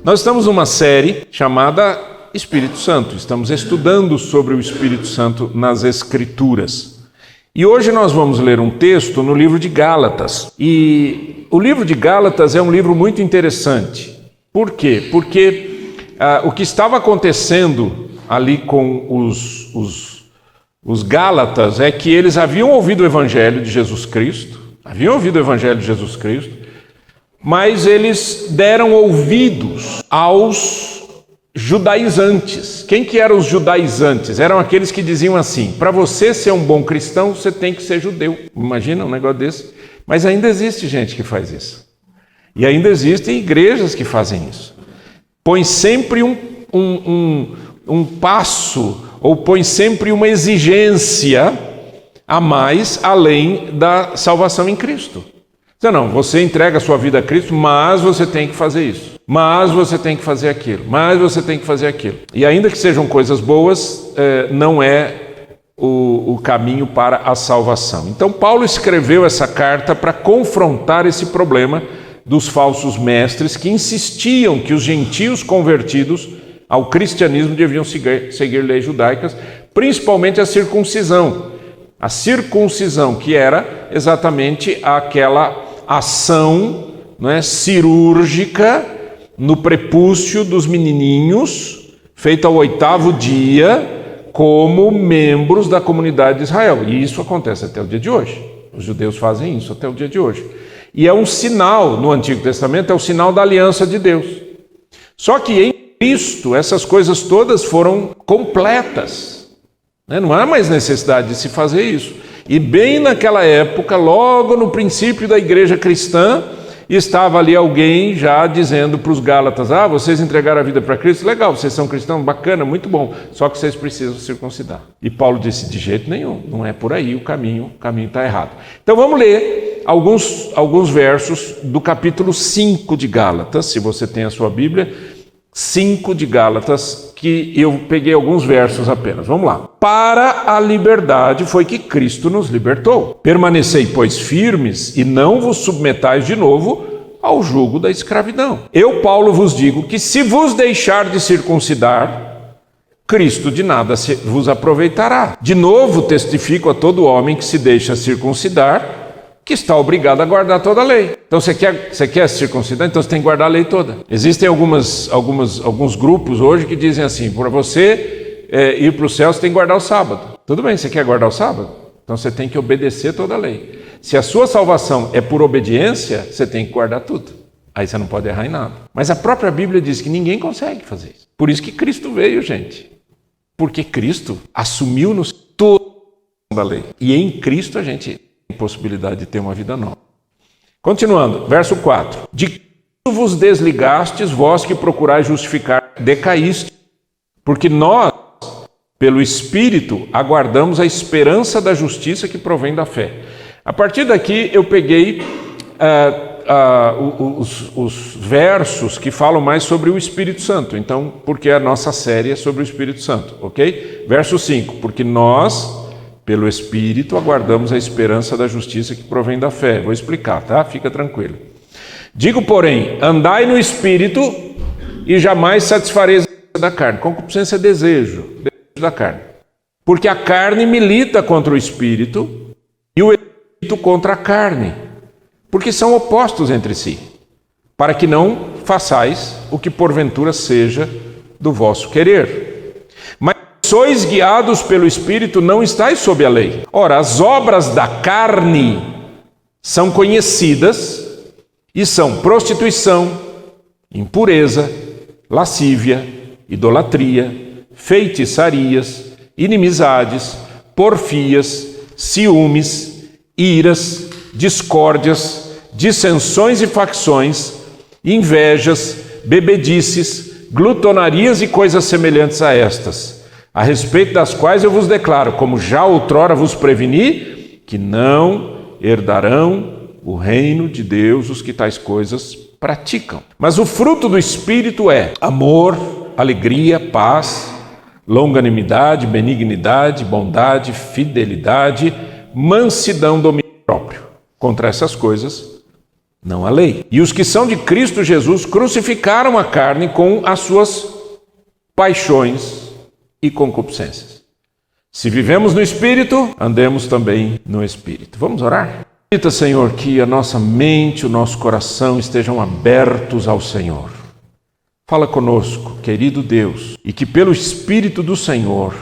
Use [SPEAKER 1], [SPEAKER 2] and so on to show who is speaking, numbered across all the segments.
[SPEAKER 1] Nós estamos numa série chamada Espírito Santo. Estamos estudando sobre o Espírito Santo nas Escrituras. E hoje nós vamos ler um texto no livro de Gálatas. E o livro de Gálatas é um livro muito interessante. Por quê? Porque o que estava acontecendo ali com os Gálatas é que eles haviam ouvido o Evangelho de Jesus Cristo, mas eles deram ouvidos aos judaizantes. Quem que eram os judaizantes? Eram aqueles que diziam assim: para você ser um bom cristão, você tem que ser judeu. Imagina um negócio desse? Mas ainda existe gente que faz isso. E ainda existem igrejas que fazem isso. Põe sempre um passo, ou põe sempre uma exigência a mais, além da salvação em Cristo. Não, você entrega a sua vida a Cristo, mas você tem que fazer isso, mas você tem que fazer aquilo, mas você tem que fazer aquilo. E ainda que sejam coisas boas, não é o caminho para a salvação. Então Paulo escreveu essa carta para confrontar esse problema dos falsos mestres que insistiam que os gentios convertidos ao cristianismo deviam seguir leis judaicas, principalmente a circuncisão. A circuncisão, que era exatamente aquela ação, não é, cirúrgica no prepúcio dos menininhos, feita ao 8º dia, como membros da comunidade de Israel. E isso acontece até o dia de hoje. Os judeus fazem isso até o dia de hoje. E é um sinal, no Antigo Testamento, é o sinal da aliança de Deus. Só que em Cristo, essas coisas todas foram completas. Não há mais necessidade de se fazer isso. E bem naquela época, logo no princípio da igreja cristã, estava ali alguém já dizendo para os Gálatas: vocês entregaram a vida para Cristo, legal, vocês são cristãos, bacana, muito bom, só que vocês precisam circuncidar. E Paulo disse: de jeito nenhum, não é por aí o caminho está errado. Então vamos ler alguns versos do capítulo 5 de Gálatas, se você tem a sua Bíblia, 5 de Gálatas, que eu peguei alguns versos apenas. Vamos lá. Para a liberdade foi que Cristo nos libertou. Permanecei, pois, firmes e não vos submetais de novo ao jugo da escravidão. Eu, Paulo, vos digo que se vos deixar de circuncidar, Cristo de nada vos aproveitará. De novo testifico a todo homem que se deixa circuncidar, que está obrigado a guardar toda a lei. Então você quer se circuncidar, então você tem que guardar a lei toda. Existem alguns grupos hoje que dizem assim: para você ir para o céu, você tem que guardar o sábado. Tudo bem, você quer guardar o sábado? Então você tem que obedecer toda a lei. Se a sua salvação é por obediência, você tem que guardar tudo. Aí você não pode errar em nada. Mas a própria Bíblia diz que ninguém consegue fazer isso. Por isso que Cristo veio, gente. Porque Cristo assumiu-nos toda a lei. E em Cristo a gente tem possibilidade de ter uma vida nova. Continuando, verso 4. De Cristo vos desligastes, vós que procurais justificar, decaíste, porque nós, pelo Espírito, aguardamos a esperança da justiça que provém da fé. A partir daqui eu peguei os versos que falam mais sobre o Espírito Santo, então, porque a nossa série é sobre o Espírito Santo, ok? Verso 5, porque nós, pelo Espírito, aguardamos a esperança da justiça que provém da fé. Vou explicar, tá? Fica tranquilo. Digo, porém, andai no Espírito e jamais satisfareis da carne. Concupiscência é desejo da carne. Porque a carne milita contra o Espírito e o Espírito contra a carne. Porque são opostos entre si. Para que não façais o que porventura seja do vosso querer. Mas sois guiados pelo Espírito, não estáis sob a lei. Ora, as obras da carne são conhecidas e são prostituição, impureza, lascívia, idolatria, feitiçarias, inimizades, porfias, ciúmes, iras, discórdias, dissensões e facções, invejas, bebedices, glutonarias e coisas semelhantes a estas, a respeito das quais eu vos declaro, como já outrora vos preveni, que não herdarão o reino de Deus os que tais coisas praticam. Mas o fruto do Espírito é amor, alegria, paz, longanimidade, benignidade, bondade, fidelidade, mansidão, domínio próprio. Contra essas coisas não a lei. E os que são de Cristo Jesus crucificaram a carne com as suas paixões e concupiscências. Se vivemos no Espírito, andemos também no Espírito. Vamos orar? Permita, Senhor, que a nossa mente, o nosso coração estejam abertos ao Senhor. Fala conosco, querido Deus, e que pelo Espírito do Senhor,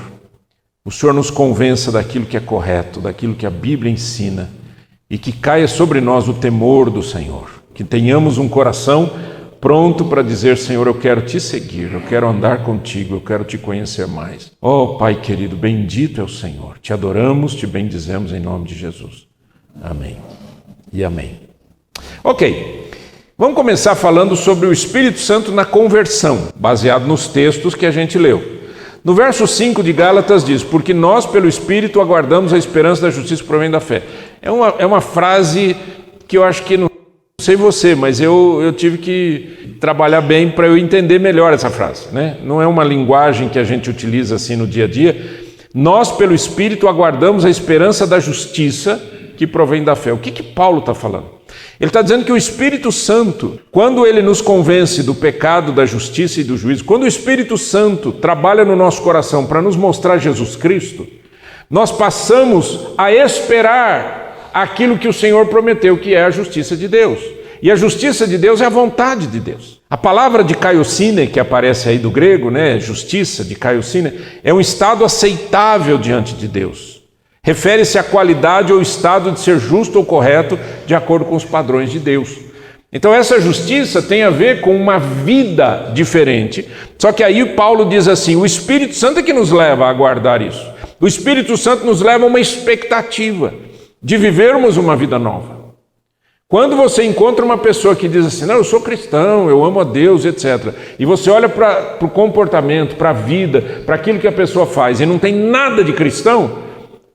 [SPEAKER 1] o Senhor nos convença daquilo que é correto, daquilo que a Bíblia ensina, e que caia sobre nós o temor do Senhor. Que tenhamos um coração pronto para dizer, Senhor, eu quero te seguir, eu quero andar contigo, eu quero te conhecer mais. Oh, Pai querido, bendito é o Senhor. Te adoramos, te bendizemos em nome de Jesus. Amém e amém. Ok, vamos começar falando sobre o Espírito Santo na conversão, baseado nos textos que a gente leu. No verso 5 de Gálatas diz, porque nós pelo Espírito aguardamos a esperança da justiça que provém da fé. É uma frase que eu acho que, não sei você, mas eu tive que trabalhar bem para eu entender melhor essa frase, né? Não é uma linguagem que a gente utiliza assim no dia a dia. Nós pelo Espírito aguardamos a esperança da justiça que provém da fé. O que Paulo está falando? Ele está dizendo que o Espírito Santo, quando ele nos convence do pecado, da justiça e do juízo, quando o Espírito Santo trabalha no nosso coração para nos mostrar Jesus Cristo, nós passamos a esperar aquilo que o Senhor prometeu, que é a justiça de Deus. E a justiça de Deus é a vontade de Deus. A palavra de kaiosine, que aparece aí do grego, né, justiça de kaiosine, é um estado aceitável diante de Deus. Refere-se à qualidade ou estado de ser justo ou correto de acordo com os padrões de Deus. Então essa justiça tem a ver com uma vida diferente. Só que aí Paulo diz assim, o Espírito Santo é que nos leva a aguardar isso. O Espírito Santo nos leva a uma expectativa de vivermos uma vida nova. Quando você encontra uma pessoa que diz assim, não, eu sou cristão, eu amo a Deus, etc. E você olha para o comportamento, para a vida, para aquilo que a pessoa faz e não tem nada de cristão,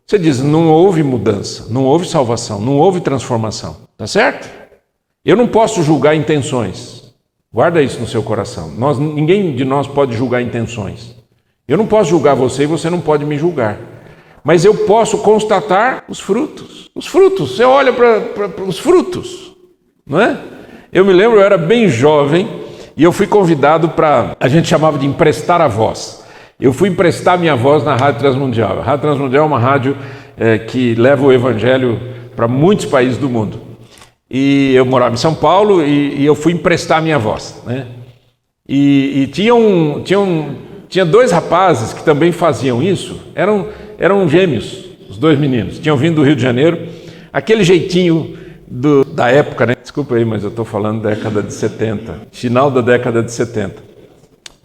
[SPEAKER 1] você diz, não houve mudança, não houve salvação, não houve transformação. Tá certo? Eu não posso julgar intenções. Guarda isso no seu coração. Ninguém de nós pode julgar intenções. Eu não posso julgar você e você não pode me julgar. Mas eu posso constatar os frutos. Os frutos, você olha para os frutos, não é? Eu me lembro, eu era bem jovem e eu fui convidado para, a gente chamava de emprestar a voz. Eu fui emprestar minha voz na Rádio Transmundial. A Rádio Transmundial é uma rádio que leva o Evangelho para muitos países do mundo. E eu morava em São Paulo e eu fui emprestar minha voz, né? E tinha dois rapazes que também faziam isso. Eram gêmeos, os dois meninos. Tinham vindo do Rio de Janeiro. Aquele jeitinho da época, né? Desculpa aí, mas eu estou falando da década de 70. Final da década de 70.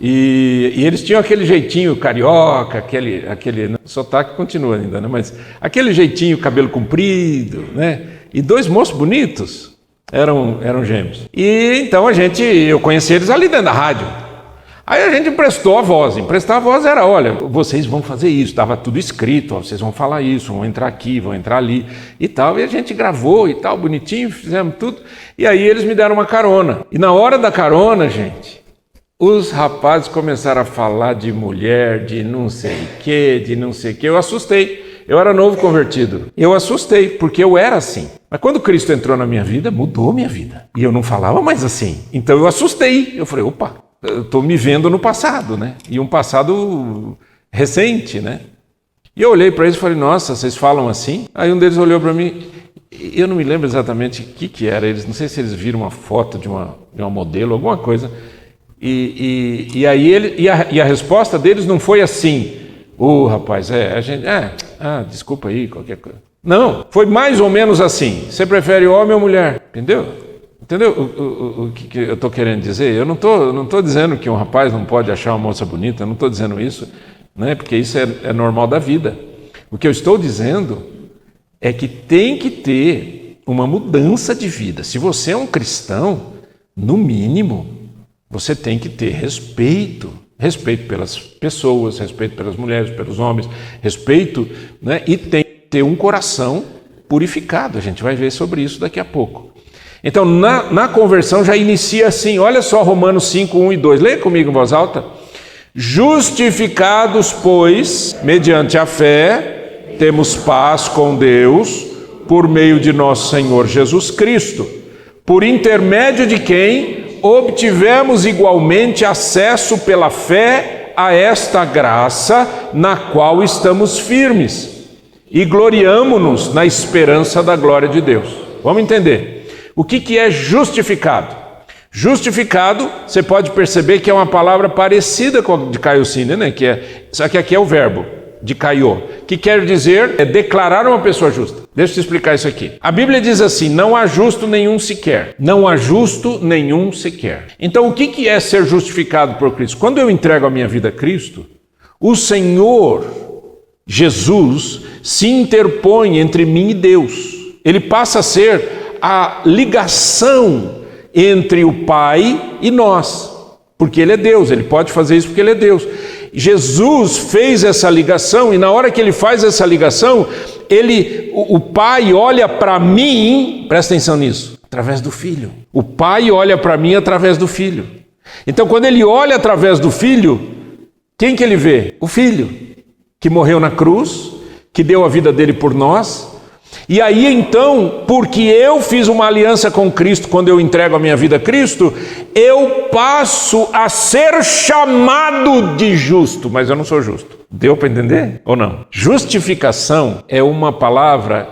[SPEAKER 1] E eles tinham aquele jeitinho carioca, aquele sotaque continua ainda, né? Mas aquele jeitinho, cabelo comprido, né? E dois moços bonitos eram gêmeos. E então eu conheci eles ali dentro da rádio. Aí a gente emprestou a voz. Emprestar a voz era, olha, vocês vão fazer isso, estava tudo escrito, ó, vocês vão falar isso, vão entrar aqui, vão entrar ali e tal. E a gente gravou e tal, bonitinho, fizemos tudo. E aí eles me deram uma carona. E na hora da carona, gente, os rapazes começaram a falar de mulher, de não sei o que. Eu assustei. Eu era novo convertido. Eu assustei, porque eu era assim. Mas quando Cristo entrou na minha vida, mudou minha vida. E eu não falava mais assim. Então eu assustei. Eu falei, opa, eu estou me vendo no passado, né? E um passado recente, né? E eu olhei para eles e falei, nossa, vocês falam assim? Aí um deles olhou para mim, eu não me lembro exatamente o que era. Não sei se eles viram uma foto de uma modelo, alguma coisa. E aí a resposta deles não foi assim, rapaz, desculpa aí, qualquer coisa. Não, foi mais ou menos assim, você prefere homem ou mulher, entendeu? O que eu estou querendo dizer? Eu não tô dizendo que um rapaz não pode achar uma moça bonita, eu não estou dizendo isso, né? Porque isso é normal da vida. O que eu estou dizendo é que tem que ter uma mudança de vida. Se você é um cristão, no mínimo, você tem que ter respeito pelas pessoas, respeito pelas mulheres, pelos homens, respeito, né? E tem que ter um coração purificado. A gente vai ver sobre isso daqui a pouco. Então, na conversão já inicia assim, olha só Romanos 5, 1 e 2. Leia comigo em voz alta. Justificados, pois, mediante a fé, temos paz com Deus, por meio de nosso Senhor Jesus Cristo, por intermédio de quem obtivemos igualmente acesso pela fé a esta graça na qual estamos firmes e gloriamo-nos na esperança da glória de Deus. Vamos entender. O que é justificado? Justificado, você pode perceber que é uma palavra parecida com a de Caiocine, né? Só que aqui é o verbo, de Caiô, que quer dizer declarar uma pessoa justa. Deixa eu te explicar isso aqui. A Bíblia diz assim: não há justo nenhum sequer. Não há justo nenhum sequer. Então o que é ser justificado por Cristo? Quando eu entrego a minha vida a Cristo, o Senhor Jesus se interpõe entre mim e Deus. Ele passa a ser a ligação entre o Pai e nós, porque Ele é Deus, Ele pode fazer isso porque Ele é Deus. Jesus fez essa ligação, e na hora que Ele faz essa ligação, o Pai olha para mim, presta atenção nisso, através do Filho. O Pai olha para mim através do Filho. Então quando Ele olha através do Filho, quem que Ele vê? O Filho, que morreu na cruz, que deu a vida dele por nós. E aí então, porque eu fiz uma aliança com Cristo, quando eu entrego a minha vida a Cristo, eu passo a ser chamado de justo, mas eu não sou justo. Deu para entender ou não? Justificação é uma palavra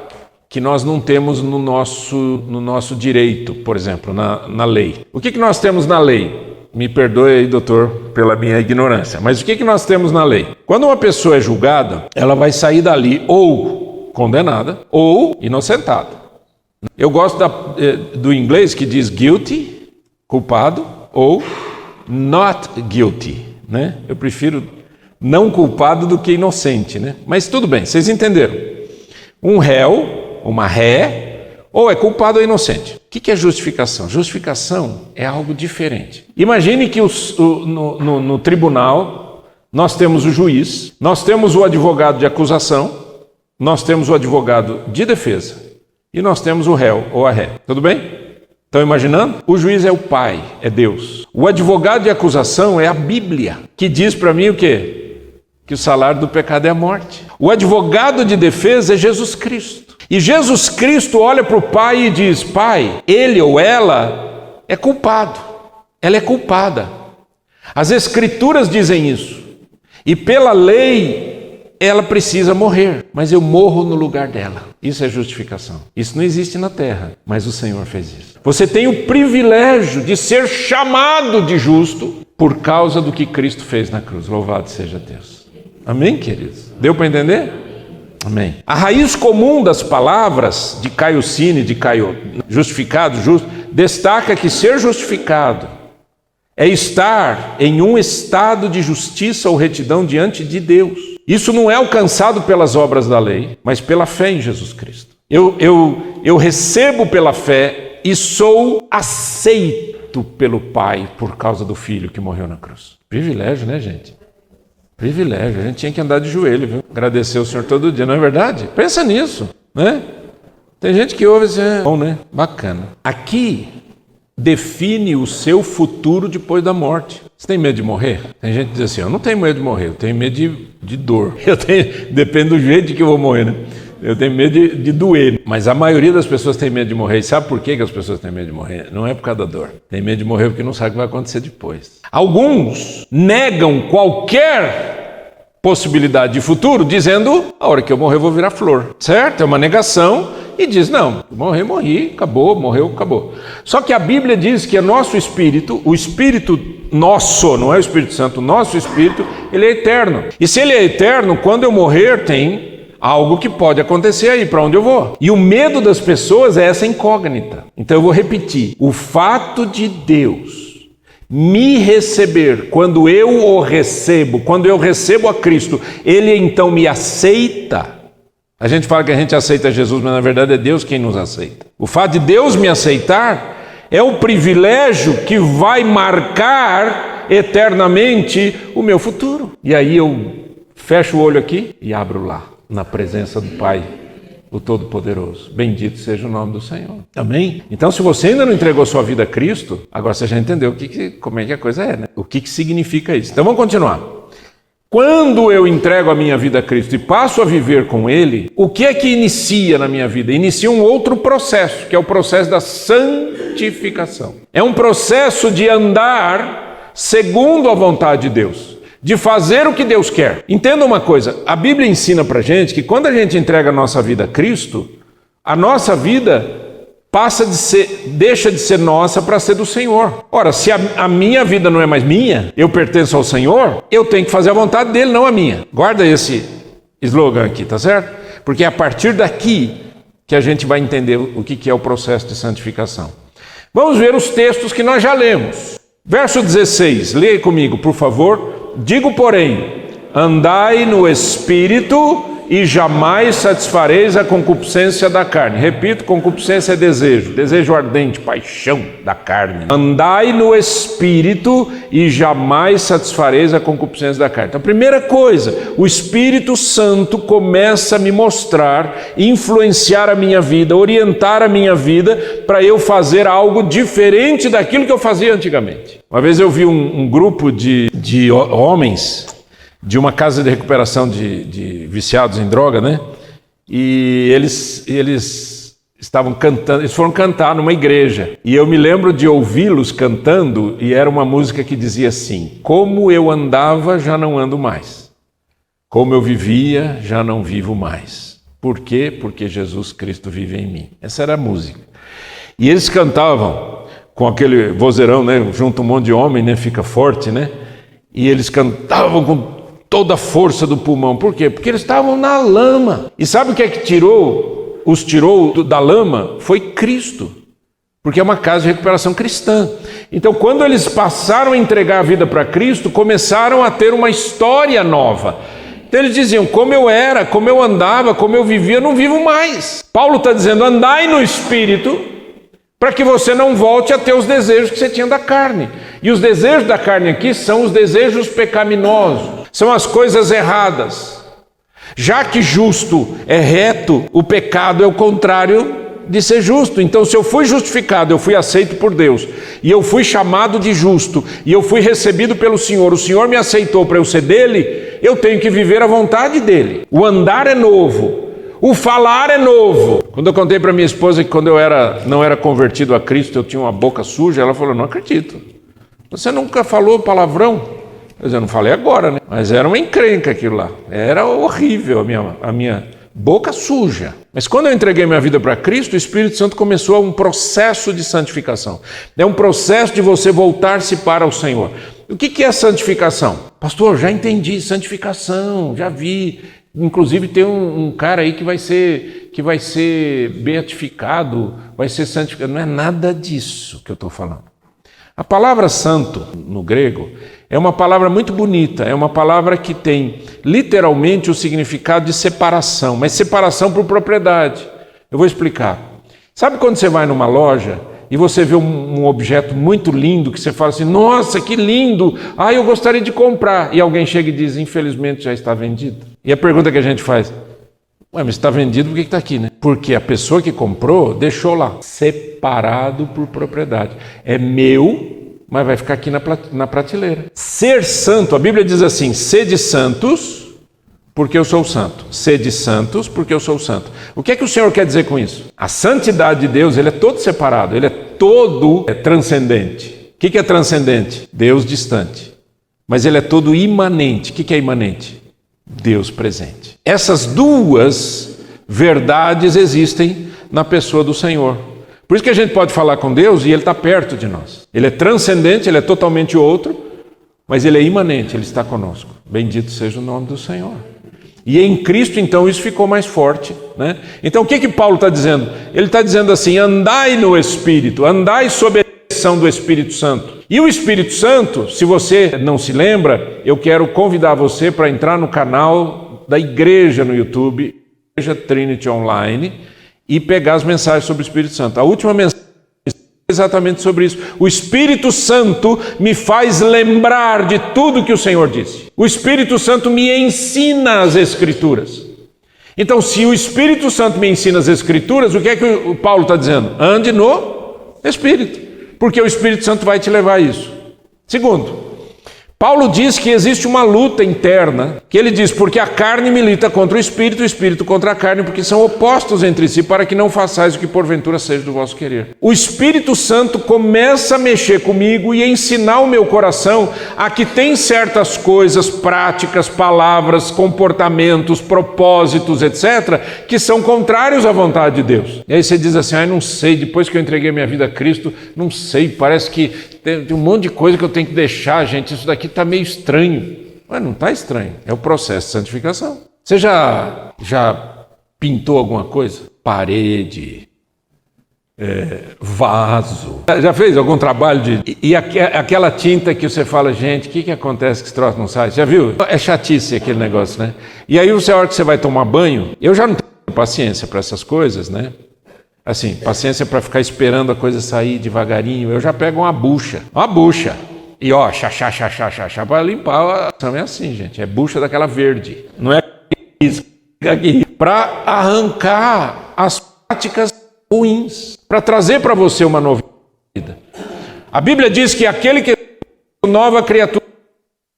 [SPEAKER 1] que nós não temos no nosso direito, por exemplo, na lei. O que nós temos na lei? Me perdoe aí, doutor, pela minha ignorância, mas o que nós temos na lei? Quando uma pessoa é julgada, ela vai sair dali ou condenada ou inocentada. Eu gosto do inglês que diz guilty, culpado, ou not guilty, né? Eu prefiro não culpado do que inocente, né? Mas tudo bem, vocês entenderam. Um réu, uma ré, ou é culpado ou inocente. O que é justificação? Justificação é algo diferente. Imagine que no tribunal nós temos o juiz, nós temos o advogado de acusação, nós temos o advogado de defesa e nós temos o réu ou a ré. Tudo bem? Estão imaginando? O juiz é o Pai, é Deus. O advogado de acusação é a Bíblia, que diz para mim o quê? Que o salário do pecado é a morte. O advogado de defesa é Jesus Cristo. E Jesus Cristo olha para o Pai e diz: Pai, ele ou ela é culpado. Ela é culpada. As Escrituras dizem isso. E pela lei ela precisa morrer, mas eu morro no lugar dela. Isso é justificação. Isso não existe na terra, mas o Senhor fez isso. Você tem o privilégio de ser chamado de justo por causa do que Cristo fez na cruz. Louvado seja Deus. Amém, queridos? Deu para entender? Amém. A raiz comum das palavras de Caiocine, justificado, justo, destaca que ser justificado é estar em um estado de justiça ou retidão diante de Deus. Isso não é alcançado pelas obras da lei, mas pela fé em Jesus Cristo. Eu recebo pela fé e sou aceito pelo Pai por causa do Filho que morreu na cruz. Privilégio, né, gente? Privilégio. A gente tinha que andar de joelho, viu? Agradecer o Senhor todo dia, não é verdade? Pensa nisso, né? Tem gente que ouve assim, bom, né? Bacana. Aqui define o seu futuro depois da morte. Você tem medo de morrer? Tem gente que diz assim: eu não tenho medo de morrer, eu tenho medo de dor. Depende do jeito que eu vou morrer, né? Eu tenho medo de doer. Mas a maioria das pessoas tem medo de morrer. E sabe por que as pessoas têm medo de morrer? Não é por causa da dor. Tem medo de morrer porque não sabe o que vai acontecer depois. Alguns negam qualquer possibilidade de futuro, dizendo: a hora que eu morrer eu vou virar flor. Certo? É uma negação. E diz: não, morri, morri, acabou, morreu, acabou. Só que a Bíblia diz que é nosso espírito, o espírito nosso, não é o Espírito Santo, o nosso espírito, ele é eterno. E se ele é eterno, quando eu morrer tem algo que pode acontecer aí, para onde eu vou. E o medo das pessoas é essa incógnita. Então eu vou repetir: o fato de Deus me receber, quando eu o recebo, quando eu recebo a Cristo, ele então me aceita. A gente fala que a gente aceita Jesus, mas na verdade é Deus quem nos aceita. O fato de Deus me aceitar é o privilégio que vai marcar eternamente o meu futuro. E aí eu fecho o olho aqui e abro lá, na presença do Pai, o Todo-Poderoso. Bendito seja o nome do Senhor. Amém? Então, se você ainda não entregou sua vida a Cristo, agora você já entendeu como é que a coisa é, né? O que significa isso. Então vamos continuar. Quando eu entrego a minha vida a Cristo e passo a viver com Ele, o que é que inicia na minha vida? Inicia um outro processo, que é o processo da santificação. É um processo de andar segundo a vontade de Deus, de fazer o que Deus quer. Entenda uma coisa, a Bíblia ensina pra gente que quando a gente entrega a nossa vida a Cristo, a nossa vida deixa de ser nossa para ser do Senhor. Ora, se a minha vida não é mais minha, eu pertenço ao Senhor, eu tenho que fazer a vontade dele, não a minha. Guarda esse slogan aqui, tá certo? Porque é a partir daqui que a gente vai entender o que é o processo de santificação. Vamos ver os textos que nós já lemos. Verso 16, leia comigo, por favor. Digo, porém, andai no Espírito e jamais satisfareis a concupiscência da carne. Repito, concupiscência é desejo ardente, paixão da carne. Andai no Espírito e jamais satisfareis a concupiscência da carne. Então, primeira coisa, o Espírito Santo começa a me mostrar, influenciar a minha vida, orientar a minha vida para eu fazer algo diferente daquilo que eu fazia antigamente. Uma vez eu vi um grupo de homens de uma casa de recuperação de viciados em droga, né? E eles estavam cantando, eles foram cantar numa igreja. E eu me lembro de ouvi-los cantando, e era uma música que dizia assim: como eu andava, já não ando mais. Como eu vivia, já não vivo mais. Por quê? Porque Jesus Cristo vive em mim. Essa era a música. E eles cantavam com aquele vozeirão, né? Junto um monte de homem, né? Fica forte, né? E eles cantavam com toda a força do pulmão. Por quê? Porque eles estavam na lama. E sabe o que é que os tirou da lama? Foi Cristo. Porque é uma casa de recuperação cristã. Então, quando eles passaram a entregar a vida para Cristo, começaram a ter uma história nova. Então eles diziam, como eu era, como eu andava, como eu vivia, eu não vivo mais. Paulo está dizendo, andai no Espírito, para que você não volte a ter os desejos que você tinha da carne. E os desejos da carne aqui são os desejos pecaminosos. São as coisas erradas. Já que justo é reto, o pecado é o contrário de ser justo. Então, se eu fui justificado, eu fui aceito por Deus, e eu fui chamado de justo, e eu fui recebido pelo Senhor, o Senhor me aceitou para eu ser dele, eu tenho que viver a vontade dele. O andar é novo, o falar é novo. Quando eu contei para minha esposa que quando eu não era convertido a Cristo, eu tinha uma boca suja, ela falou, não acredito. Você nunca falou palavrão? Eu não falei agora, né? Mas era uma encrenca aquilo lá. Era horrível a minha boca suja. Mas quando eu entreguei minha vida para Cristo, o Espírito Santo começou um processo de santificação. É um processo de você voltar-se para o Senhor. O que é santificação? Pastor, já entendi, santificação, já vi. Inclusive tem um cara aí que vai ser beatificado, vai ser santificado. Não é nada disso que eu estou falando. A palavra santo, no grego, é uma palavra muito bonita, é uma palavra que tem literalmente o significado de separação, mas separação por propriedade. Eu vou explicar. Sabe quando você vai numa loja e você vê um objeto muito lindo, que você fala assim, nossa, que lindo, eu gostaria de comprar. E alguém chega e diz, infelizmente já está vendido. E a pergunta que a gente faz, mas está vendido, por que está aqui, né? Porque a pessoa que comprou deixou lá, separado por propriedade. É meu, mas vai ficar aqui na prateleira. Ser santo, a Bíblia diz assim, sede santos, porque eu sou santo. Sede santos, porque eu sou santo. O que é que o Senhor quer dizer com isso? A santidade de Deus, ele é todo separado, ele é todo transcendente. O que é transcendente? Deus distante. Mas ele é todo imanente. O que é imanente? Deus presente. Essas duas verdades existem na pessoa do Senhor. Por isso que a gente pode falar com Deus e Ele está perto de nós. Ele é transcendente, Ele é totalmente outro, mas Ele é imanente, Ele está conosco. Bendito seja o nome do Senhor. E em Cristo, então, isso ficou mais forte, né? Então, o que Paulo está dizendo? Ele está dizendo assim, andai no Espírito, andai sob a direção do Espírito Santo. E o Espírito Santo, se você não se lembra, eu quero convidar você para entrar no canal da igreja no YouTube, Igreja Trinity Online, e pegar as mensagens sobre o Espírito Santo. A última mensagem é exatamente sobre isso. O Espírito Santo me faz lembrar de tudo que o Senhor disse. O Espírito Santo me ensina as Escrituras. Então, se o Espírito Santo me ensina as Escrituras, o que é que o Paulo está dizendo? Ande no Espírito. Porque o Espírito Santo vai te levar a isso. Segundo, Paulo diz que existe uma luta interna, que ele diz, porque a carne milita contra o espírito contra a carne, porque são opostos entre si, para que não façais o que porventura seja do vosso querer. O Espírito Santo começa a mexer comigo e a ensinar o meu coração a que tem certas coisas, práticas, palavras, comportamentos, propósitos, etc., que são contrários à vontade de Deus. E aí você diz assim, não sei, depois que eu entreguei minha vida a Cristo, não sei, parece que tem um monte de coisa que eu tenho que deixar, gente, isso daqui está meio estranho. Mas não está estranho, é o processo de santificação. Você já pintou alguma coisa? Parede, vaso. Já fez algum trabalho de... E aquela tinta que você fala, gente, o que acontece que esse troço não sai? Já viu? É chatice aquele negócio, né? E aí, a hora que você vai tomar banho, eu já não tenho paciência para essas coisas, né? Assim, paciência para ficar esperando a coisa sair devagarinho. Eu já pego uma bucha. E ó, chá, para limpar. Não é assim, gente. É bucha daquela verde. Não é isso. Para arrancar as práticas ruins. Para trazer para você uma nova vida. A Bíblia diz que aquele que é nova criatura,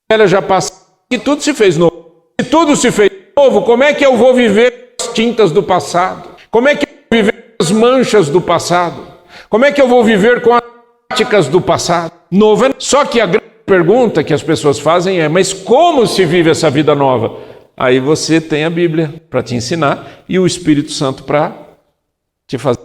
[SPEAKER 1] ela já passou, que tudo se fez novo. Se tudo se fez novo, como é que eu vou viver as tintas do passado? Como é que eu vou viver as manchas do passado? Como é que eu vou viver com as práticas do passado? Novo. Só que a grande pergunta que as pessoas fazem é, mas como se vive essa vida nova? Aí você tem a Bíblia para te ensinar e o Espírito Santo para te fazer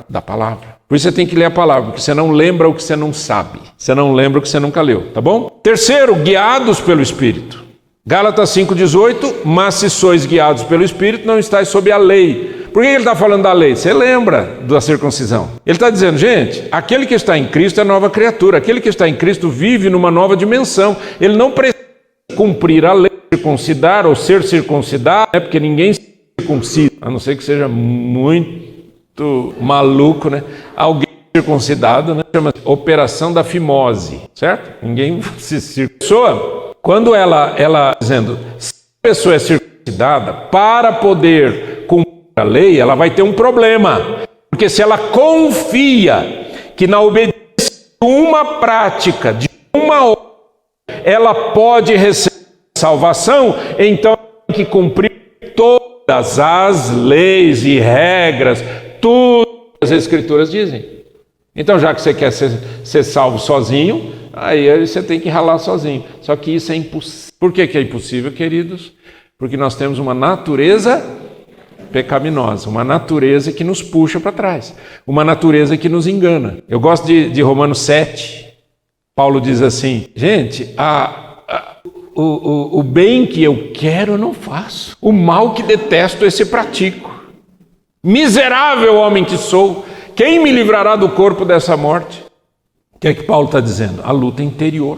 [SPEAKER 1] da palavra. Por isso você tem que ler a palavra, porque você não lembra o que você não sabe. Você não lembra o que você nunca leu, tá bom? Terceiro, guiados pelo Espírito. Gálatas 5,18, mas se sois guiados pelo Espírito, não estáis sob a lei. Por que ele está falando da lei? Você lembra da circuncisão. Ele está dizendo, gente, aquele que está em Cristo é nova criatura. Aquele que está em Cristo vive numa nova dimensão. Ele não precisa cumprir a lei, circuncidar ou ser circuncidado, né? Porque ninguém se circuncida, a não ser que seja muito maluco, né? Alguém circuncidado, né? Chama operação da fimose, certo? Ninguém se circuncida. Quando ela dizendo, se a pessoa é circuncidada, para poder cumprir a lei, ela vai ter um problema. Porque se ela confia que na obediência de uma prática, de uma hora, ela pode receber salvação, então tem que cumprir todas as leis e regras, tudo que as Escrituras dizem. Então, já que você quer ser salvo sozinho, aí você tem que ralar sozinho. Só que isso é impossível. Por que é impossível, queridos? Porque nós temos uma natureza pecaminosa, uma natureza que nos puxa para trás, uma natureza que nos engana. Eu gosto de Romanos 7. Paulo diz assim, gente, o bem que eu quero eu não faço, o mal que detesto esse pratico. Miserável homem que sou, quem me livrará do corpo dessa morte? O que é que Paulo está dizendo? A luta interior,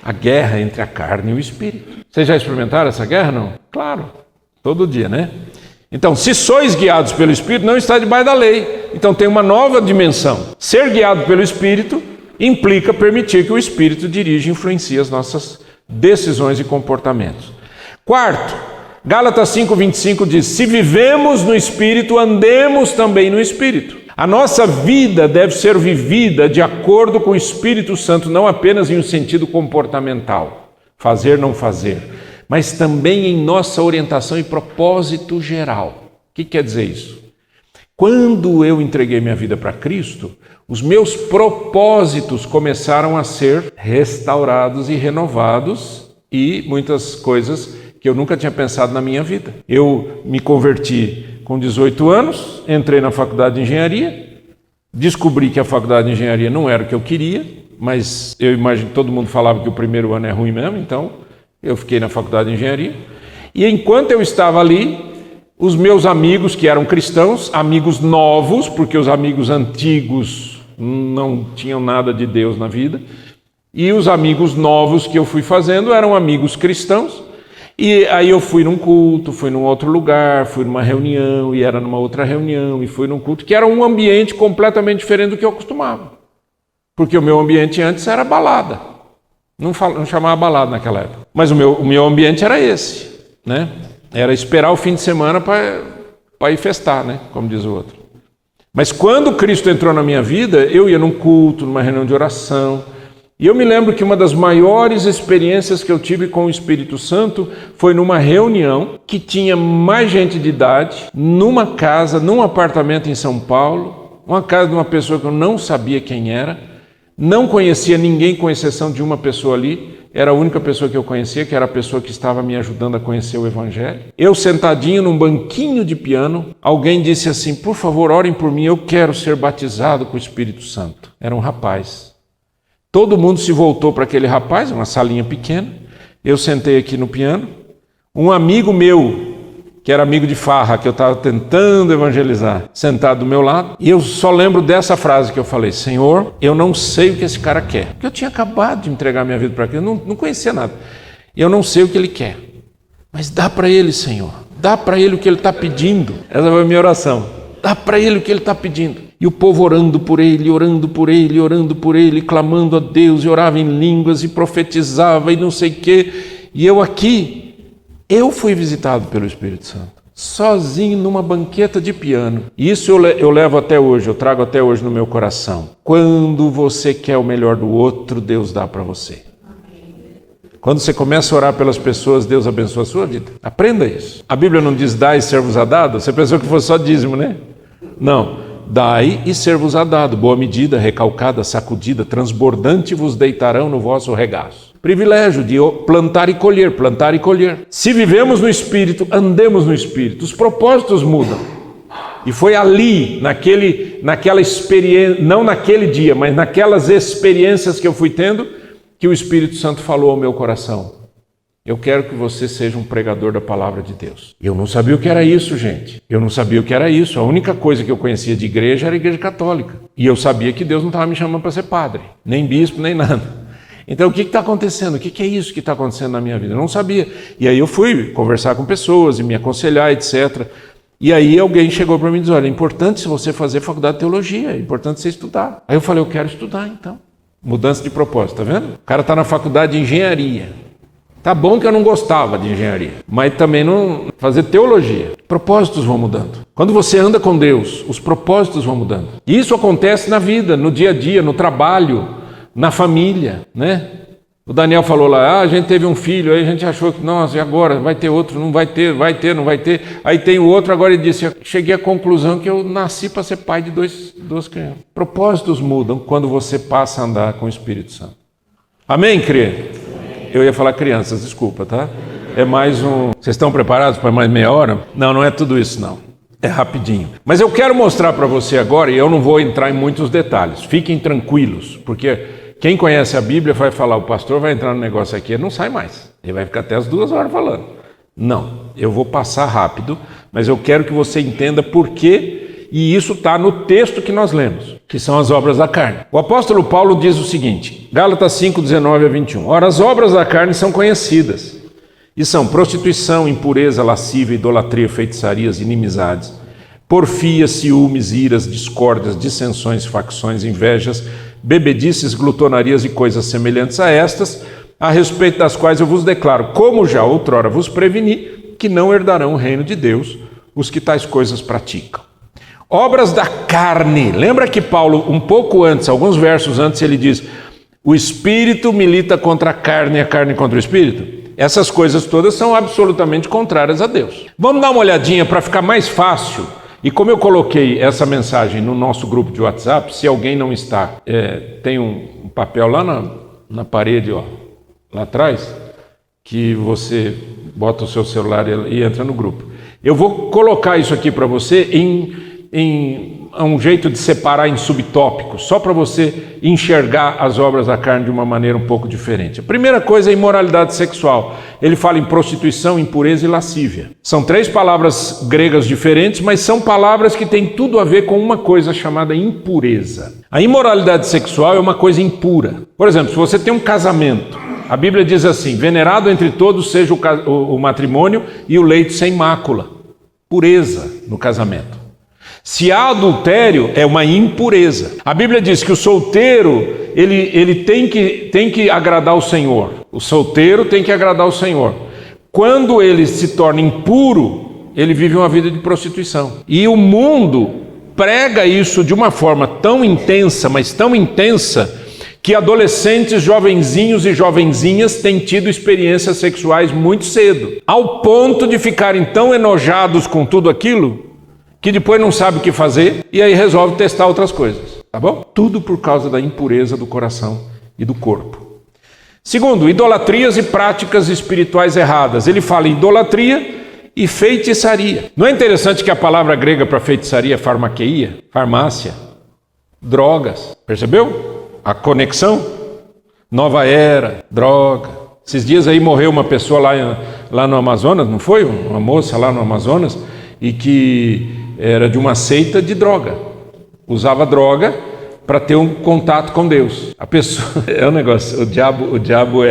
[SPEAKER 1] a guerra entre a carne e o espírito. Vocês já experimentaram essa guerra, não? Claro, todo dia, né? Então, se sois guiados pelo Espírito, não está debaixo da lei. Então tem uma nova dimensão. Ser guiado pelo Espírito implica permitir que o Espírito dirija e influencie as nossas decisões e comportamentos. Quarto, Gálatas 5,25 diz, se vivemos no Espírito, andemos também no Espírito. A nossa vida deve ser vivida de acordo com o Espírito Santo, não apenas em um sentido comportamental, fazer, não fazer, mas também em nossa orientação e propósito geral. O que quer dizer isso? Quando eu entreguei minha vida para Cristo, os meus propósitos começaram a ser restaurados e renovados e muitas coisas que eu nunca tinha pensado na minha vida. Eu me converti com 18 anos, entrei na faculdade de engenharia, descobri que a faculdade de engenharia não era o que eu queria, mas eu imagino que todo mundo falava que o primeiro ano é ruim mesmo, então eu fiquei na faculdade de engenharia. E enquanto eu estava ali, os meus amigos que eram cristãos, amigos novos, porque os amigos antigos não tinham nada de Deus na vida, e os amigos novos que eu fui fazendo eram amigos cristãos. E aí eu fui num culto, fui num outro lugar, fui numa reunião, e era numa outra reunião, e fui num culto, que era um ambiente completamente diferente do que eu costumava. Porque o meu ambiente antes era balada. Não chamava balada naquela época. Mas o meu ambiente era esse, né? Era esperar o fim de semana para ir festar, né? Como diz o outro. Mas quando Cristo entrou na minha vida, eu ia num culto, numa reunião de oração, E eu me lembro que uma das maiores experiências que eu tive com o Espírito Santo foi numa reunião que tinha mais gente de idade, numa casa, num apartamento em São Paulo, uma casa de uma pessoa que eu não sabia quem era, não conhecia ninguém com exceção de uma pessoa ali, era a única pessoa que eu conhecia, que era a pessoa que estava me ajudando a conhecer o Evangelho. Eu sentadinho num banquinho de piano, alguém disse assim, por favor, orem por mim, eu quero ser batizado com o Espírito Santo. Era um rapaz. Todo mundo se voltou para aquele rapaz, uma salinha pequena. Eu sentei aqui no piano. Um amigo meu, que era amigo de farra, que eu estava tentando evangelizar, sentado do meu lado. E eu só lembro dessa frase que eu falei, Senhor, eu não sei o que esse cara quer. Porque eu tinha acabado de entregar minha vida para aquilo, não conhecia nada. Eu não sei o que ele quer. Mas dá para ele, Senhor. Dá para ele o que ele está pedindo. Essa foi a minha oração. Dá para ele o que ele está pedindo. E o povo orando por ele, orando por ele, orando por ele, clamando a Deus, e orava em línguas, e profetizava, e não sei o quê. E eu aqui, eu fui visitado pelo Espírito Santo, sozinho numa banqueta de piano. E isso eu levo até hoje, eu trago até hoje no meu coração. Quando você quer o melhor do outro, Deus dá para você. Quando você começa a orar pelas pessoas, Deus abençoa a sua vida. Aprenda isso. A Bíblia não diz dai e ser-vos-á dado? Você pensou que fosse só dízimo, né? Não. Dai e ser-vos-á dado. Boa medida, recalcada, sacudida, transbordante vos deitarão no vosso regaço. Privilégio de plantar e colher, plantar e colher. Se vivemos no Espírito, andemos no Espírito. Os propósitos mudam. E foi ali, naquela experiência, não naquele dia, mas naquelas experiências que eu fui tendo, que o Espírito Santo falou ao meu coração. Eu quero que você seja um pregador da palavra de Deus. Eu não sabia o que era isso, gente. Eu não sabia o que era isso. A única coisa que eu conhecia de igreja era a igreja católica. E eu sabia que Deus não estava me chamando para ser padre, nem bispo, nem nada. Então o que está acontecendo? O que é isso que está acontecendo na minha vida? Eu não sabia. E aí eu fui conversar com pessoas e me aconselhar, etc. E aí alguém chegou para mim e disse, olha, é importante se você fazer faculdade de teologia, é importante você estudar. Aí eu falei, eu quero estudar então. Mudança de propósito, tá vendo? O cara está na faculdade de engenharia. Tá bom que eu não gostava de engenharia, mas também não fazer teologia. Propósitos vão mudando. Quando você anda com Deus, os propósitos vão mudando. E isso acontece na vida, no dia a dia, no trabalho, na família, né? O Daniel falou lá, a gente teve um filho, aí a gente achou que, nossa, e agora? Vai ter outro? Não vai ter, não vai ter. Aí tem o outro, agora ele disse, cheguei à conclusão que eu nasci para ser pai de duas crianças. Propósitos mudam quando você passa a andar com o Espírito Santo. Amém, crê? Eu ia falar crianças, desculpa, tá? É mais um... Vocês estão preparados para mais meia hora? Não, não é tudo isso, não. É rapidinho. Mas eu quero mostrar para você agora, e eu não vou entrar em muitos detalhes. Fiquem tranquilos, porque... Quem conhece a Bíblia vai falar, o pastor vai entrar no negócio aqui, ele não sai mais. Ele vai ficar até as 2 horas falando. Não, eu vou passar rápido, mas eu quero que você entenda por quê, e isso está no texto que nós lemos, que são as obras da carne. O apóstolo Paulo diz o seguinte, Gálatas 5, 19 a 21. Ora, as obras da carne são conhecidas, e são prostituição, impureza, lascívia, idolatria, feitiçarias, inimizades, porfias, ciúmes, iras, discórdias, dissensões, facções, invejas, bebedices, glutonarias e coisas semelhantes a estas, a respeito das quais eu vos declaro, como já outrora vos preveni, que não herdarão o reino de Deus os que tais coisas praticam. Obras da carne. Lembra que Paulo, um pouco antes, alguns versos antes, ele diz, o Espírito milita contra a carne e a carne contra o Espírito? Essas coisas todas são absolutamente contrárias a Deus. Vamos dar uma olhadinha para ficar mais fácil. E como eu coloquei essa mensagem no nosso grupo de WhatsApp, se alguém não está, tem um papel lá na parede, ó, lá atrás, que você bota o seu celular e entra no grupo. Eu vou colocar isso aqui para você em um jeito de separar em subtópicos, só para você enxergar as obras da carne de uma maneira um pouco diferente. A primeira coisa é imoralidade sexual. Ele fala em prostituição, impureza e lascívia. São 3 palavras gregas diferentes, mas são palavras que têm tudo a ver com uma coisa chamada impureza. A imoralidade sexual é uma coisa impura. Por exemplo, se você tem um casamento, a Bíblia diz assim, venerado entre todos seja o matrimônio e o leito sem mácula. Pureza no casamento. Se há adultério, é uma impureza. A Bíblia diz que o solteiro, ele tem que agradar o Senhor. O solteiro tem que agradar o Senhor. Quando ele se torna impuro, ele vive uma vida de prostituição. E o mundo prega isso de uma forma tão intensa, mas tão intensa, que adolescentes, jovenzinhos e jovenzinhas têm tido experiências sexuais muito cedo, ao ponto de ficarem tão enojados com tudo aquilo, que depois não sabe o que fazer e aí resolve testar outras coisas, tá bom? Tudo por causa da impureza do coração e do corpo. Segundo, idolatrias e práticas espirituais erradas. Ele fala em idolatria e feitiçaria. Não é interessante que a palavra grega para feitiçaria é farmaqueia, farmácia, drogas, percebeu? A conexão, nova era, droga. Esses dias aí morreu uma pessoa lá no Amazonas, não foi? Uma moça lá no Amazonas, e que era de uma seita de droga. Usava droga para ter um contato com Deus. A pessoa, é um negócio, o diabo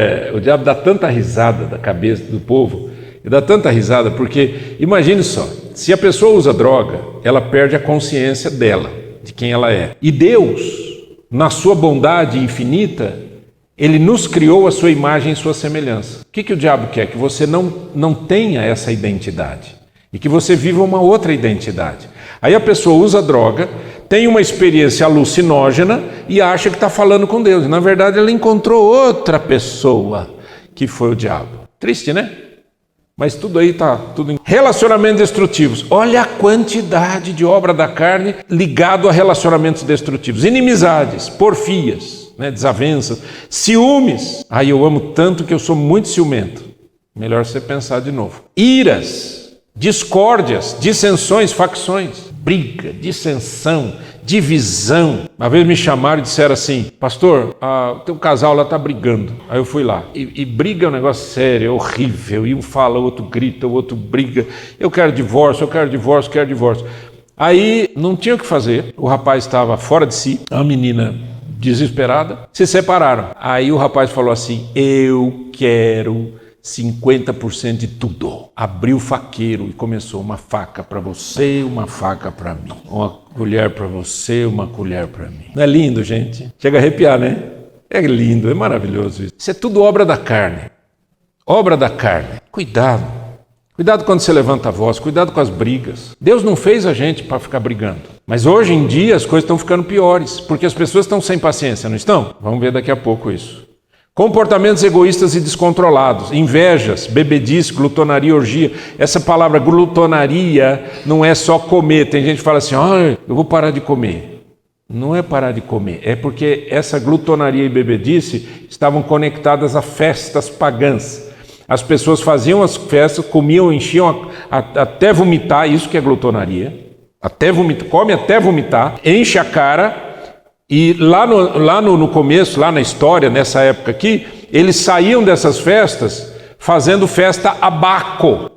[SPEAKER 1] dá tanta risada da cabeça do povo, e dá tanta risada, porque imagine só, se a pessoa usa droga, ela perde a consciência dela, de quem ela é. E Deus, na sua bondade infinita, Ele nos criou a sua imagem e sua semelhança. O que o diabo quer? Que você não tenha essa identidade e que você viva uma outra identidade. Aí a pessoa usa droga, tem uma experiência alucinógena e acha que está falando com Deus. Na verdade, ela encontrou outra pessoa, que foi o diabo. Triste, né? Mas tudo aí está tudo em relacionamentos destrutivos. Olha a quantidade de obra da carne ligado a relacionamentos destrutivos. Inimizades, porfias, desavenças, ciúmes. Ai, eu amo tanto que eu sou muito ciumento. Melhor você pensar de novo. Iras, discórdias, dissensões, facções, briga, dissensão, divisão. Uma vez me chamaram e disseram assim: pastor, o teu casal lá está brigando. Aí eu fui lá. E briga é um negócio sério, é horrível. E um fala, o outro grita, o outro briga. Eu quero divórcio, eu quero divórcio, quero divórcio. Aí não tinha o que fazer. O rapaz estava fora de si, a menina desesperada. Se separaram. Aí o rapaz falou assim: eu quero 50% de tudo. Abriu o faqueiro e começou: uma faca para você, uma faca para mim. Uma colher para você, uma colher para mim. Não é lindo, gente? Chega a arrepiar, né? É lindo, é maravilhoso isso. Isso é tudo obra da carne. Obra da carne. Cuidado. Cuidado quando você levanta a voz, cuidado com as brigas. Deus não fez a gente para ficar brigando. Mas hoje em dia as coisas estão ficando piores, porque as pessoas estão sem paciência, não estão? Vamos ver daqui a pouco isso. Comportamentos egoístas e descontrolados, invejas, bebedice, glutonaria, orgia. Essa palavra glutonaria não é só comer. Tem gente que fala assim: eu vou parar de comer. Não é parar de comer, é porque essa glutonaria e bebedice estavam conectadas a festas pagãs. As pessoas faziam as festas, comiam, enchiam até vomitar, isso que é glutonaria. Até vomitar, come até vomitar, enche a cara. E lá no começo, lá na história, nessa época aqui, eles saíam dessas festas fazendo festa a Baco,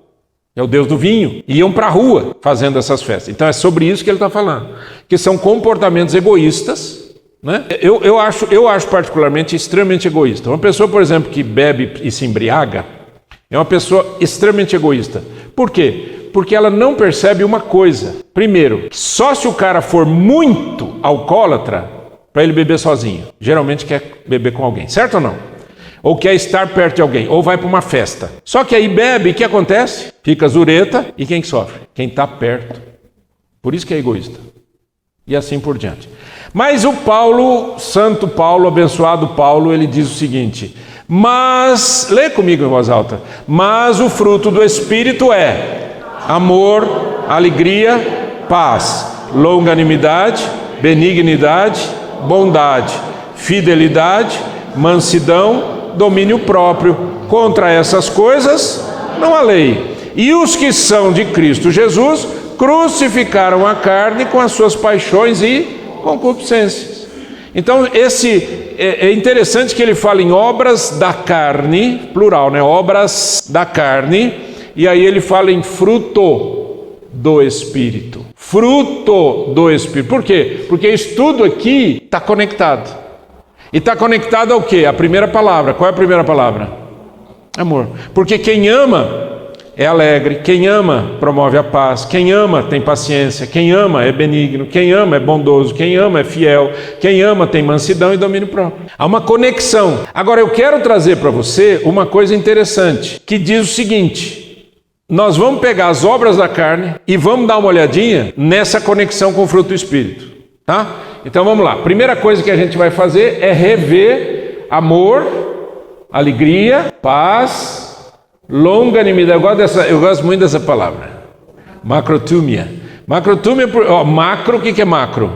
[SPEAKER 1] é o deus do vinho, e iam para a rua fazendo essas festas. Então é sobre isso que ele está falando, que são comportamentos egoístas, né? Eu acho particularmente extremamente egoísta. Uma pessoa, por exemplo, que bebe e se embriaga, é uma pessoa extremamente egoísta. Por quê? Porque ela não percebe uma coisa. Primeiro, só se o cara for muito alcoólatra para ele beber sozinho. Geralmente quer beber com alguém, certo ou não? Ou quer estar perto de alguém, ou vai para uma festa. Só que aí bebe, e o que acontece? Fica zureta, e quem que sofre? Quem está perto. Por isso que é egoísta. E assim por diante. Mas o Paulo, Santo Paulo, abençoado Paulo, ele diz o seguinte: mas, lê comigo em voz alta, mas o fruto do Espírito é amor, alegria, paz, longanimidade, benignidade, bondade, fidelidade, mansidão, domínio próprio. Contra essas coisas não há lei. E os que são de Cristo Jesus crucificaram a carne com as suas paixões e concupiscências. Então é interessante que ele fala em obras da carne, plural, né? Obras da carne, e aí ele fala em fruto do Espírito. Fruto do Espírito. Por quê? Porque isso tudo aqui está conectado. E está conectado ao quê? A primeira palavra. Qual é a primeira palavra? Amor. Porque quem ama é alegre, quem ama promove a paz, quem ama tem paciência, quem ama é benigno, quem ama é bondoso, quem ama é fiel, quem ama tem mansidão e domínio próprio. Há uma conexão. Agora eu quero trazer para você uma coisa interessante, que diz o seguinte: nós vamos pegar as obras da carne e vamos dar uma olhadinha nessa conexão com o fruto do Espírito, tá? Então vamos lá. Primeira coisa que a gente vai fazer é rever amor, alegria, paz, longanimidade. Eu gosto muito dessa palavra. Macrotúmia. Macrotúmia, macro, o que é macro?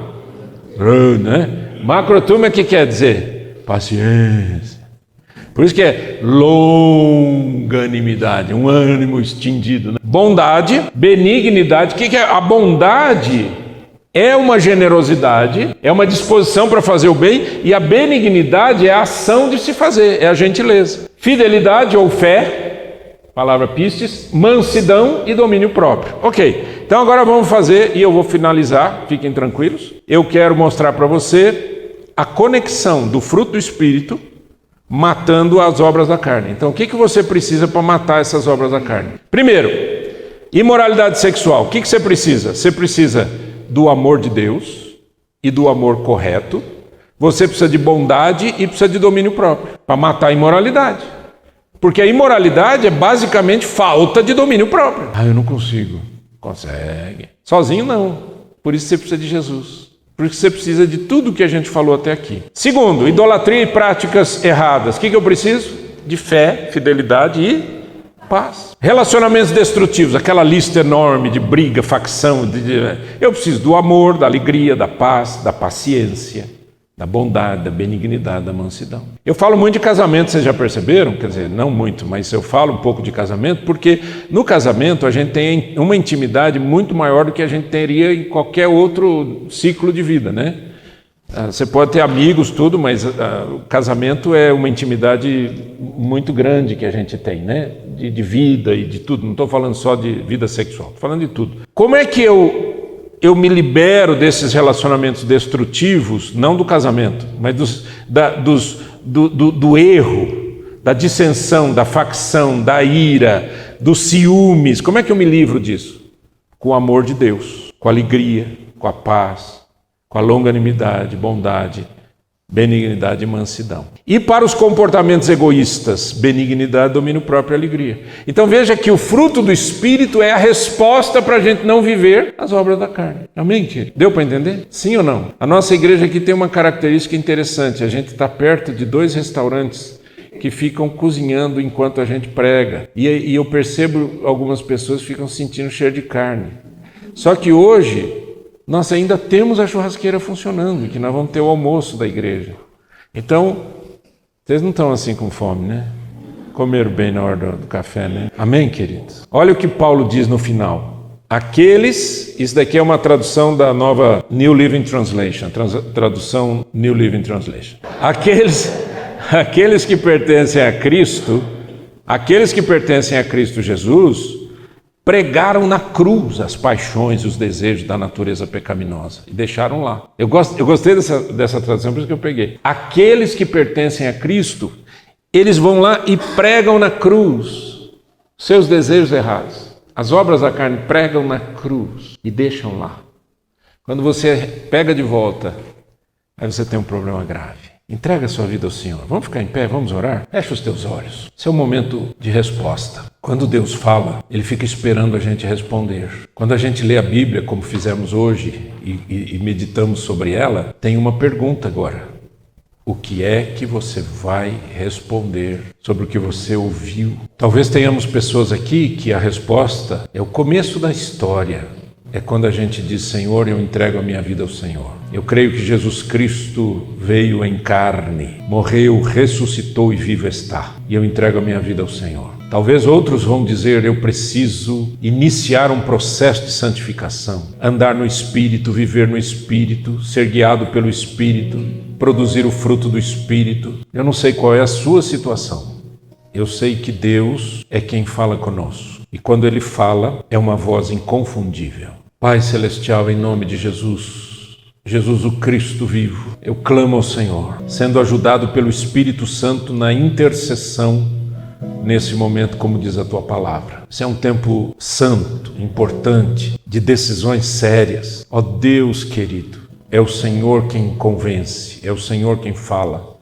[SPEAKER 1] Né? Macrotúmia, o que quer dizer? Paciência. Por isso que é longanimidade, um ânimo estendido. Né? Bondade, benignidade. O que é a bondade? É uma generosidade, é uma disposição para fazer o bem, e a benignidade é a ação de se fazer, é a gentileza. Fidelidade ou fé, palavra pistes, mansidão e domínio próprio. Ok, então agora vamos fazer, e eu vou finalizar, fiquem tranquilos. Eu quero mostrar para você a conexão do fruto do Espírito matando as obras da carne. Então o que você precisa para matar essas obras da carne? Primeiro, imoralidade sexual. O que você precisa? Você precisa do amor de Deus e do amor correto. Você precisa de bondade e precisa de domínio próprio para matar a imoralidade. Porque a imoralidade é basicamente falta de domínio próprio. Eu não consigo. Consegue. Sozinho não. Por isso você precisa de Jesus. Por isso você precisa de tudo que a gente falou até aqui. Segundo, idolatria e práticas erradas. O que eu preciso? De fé, fidelidade e paz. Relacionamentos destrutivos, aquela lista enorme de briga, facção. Eu preciso do amor, da alegria, da paz, da paciência, da bondade, da benignidade, da mansidão. Eu falo muito de casamento, vocês já perceberam? Quer dizer, não muito, mas eu falo um pouco de casamento, porque no casamento a gente tem uma intimidade muito maior do que a gente teria em qualquer outro ciclo de vida, né? Você pode ter amigos, tudo, mas o casamento é uma intimidade muito grande que a gente tem, né? De vida e de tudo. Não estou falando só de vida sexual, estou falando de tudo. Como é que eu me libero desses relacionamentos destrutivos, não do casamento, mas do erro, da dissensão, da facção, da ira, dos ciúmes? Como é que eu me livro disso? Com o amor de Deus, com a alegria, com a paz, com a longanimidade, bondade, benignidade e mansidão. E para os comportamentos egoístas, benignidade, domínio próprio e alegria. Então veja que o fruto do Espírito é a resposta para a gente não viver as obras da carne. Amém, querido? Deu para entender? Sim ou não? A nossa igreja aqui tem uma característica interessante. A gente está perto de 2 restaurantes que ficam cozinhando enquanto a gente prega. E eu percebo algumas pessoas ficam sentindo cheiro de carne. Só que hoje nós ainda temos a churrasqueira funcionando, que nós vamos ter o almoço da igreja. Então, vocês não estão assim com fome, né? Comeram bem na hora do café, né? Amém, queridos? Olha o que Paulo diz no final. Aqueles, isso daqui é uma tradução da nova New Living Translation, tradução New Living Translation. Aqueles que pertencem a Cristo Jesus, pregaram na cruz as paixões e os desejos da natureza pecaminosa e deixaram lá. Eu gostei dessa tradução, por isso que eu peguei. Aqueles que pertencem a Cristo, eles vão lá e pregam na cruz seus desejos errados. As obras da carne pregam na cruz e deixam lá. Quando você pega de volta, aí você tem um problema grave. Entrega a sua vida ao Senhor. Vamos ficar em pé, vamos orar? Fecha os teus olhos. Esse é o momento de resposta. Quando Deus fala, Ele fica esperando a gente responder. Quando a gente lê a Bíblia, como fizemos hoje, e meditamos sobre ela, tem uma pergunta agora. O que é que você vai responder sobre o que você ouviu? Talvez tenhamos pessoas aqui que a resposta é o começo da história. É quando a gente diz, Senhor, eu entrego a minha vida ao Senhor. Eu creio que Jesus Cristo veio em carne, morreu, ressuscitou e vivo está. E eu entrego a minha vida ao Senhor. Talvez outros vão dizer, eu preciso iniciar um processo de santificação. Andar no Espírito, viver no Espírito, ser guiado pelo Espírito, produzir o fruto do Espírito. Eu não sei qual é a sua situação. Eu sei que Deus é quem fala conosco. E quando Ele fala, é uma voz inconfundível. Pai Celestial, em nome de Jesus, Jesus o Cristo vivo, eu clamo ao Senhor, sendo ajudado pelo Espírito Santo na intercessão nesse momento, como diz a Tua palavra. Esse é um tempo santo, importante, de decisões sérias. Ó Deus querido, é o Senhor quem convence, é o Senhor quem fala,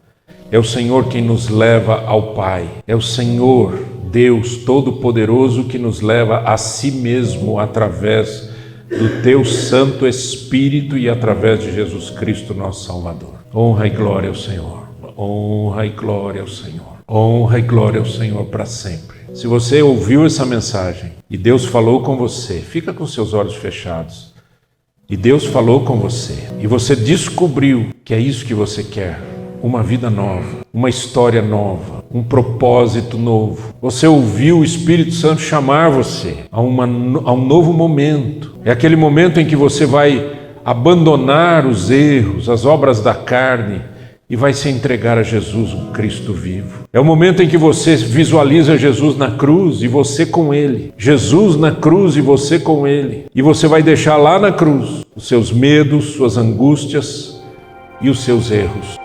[SPEAKER 1] é o Senhor quem nos leva ao Pai, é o Senhor, Deus Todo-Poderoso, que nos leva a si mesmo através do teu Santo Espírito e através de Jesus Cristo, nosso Salvador. Honra e glória ao Senhor. Honra e glória ao Senhor. Honra e glória ao Senhor para sempre. Se você ouviu essa mensagem e Deus falou com você, fica com seus olhos fechados. E Deus falou com você e você descobriu que é isso que você quer. Uma vida nova, uma história nova, um propósito novo. Você ouviu o Espírito Santo chamar você a um novo momento. É aquele momento em que você vai abandonar os erros, as obras da carne e vai se entregar a Jesus, o Cristo vivo. É o momento em que você visualiza Jesus na cruz e você com Ele. Jesus na cruz e você com Ele. E você vai deixar lá na cruz os seus medos, suas angústias e os seus erros.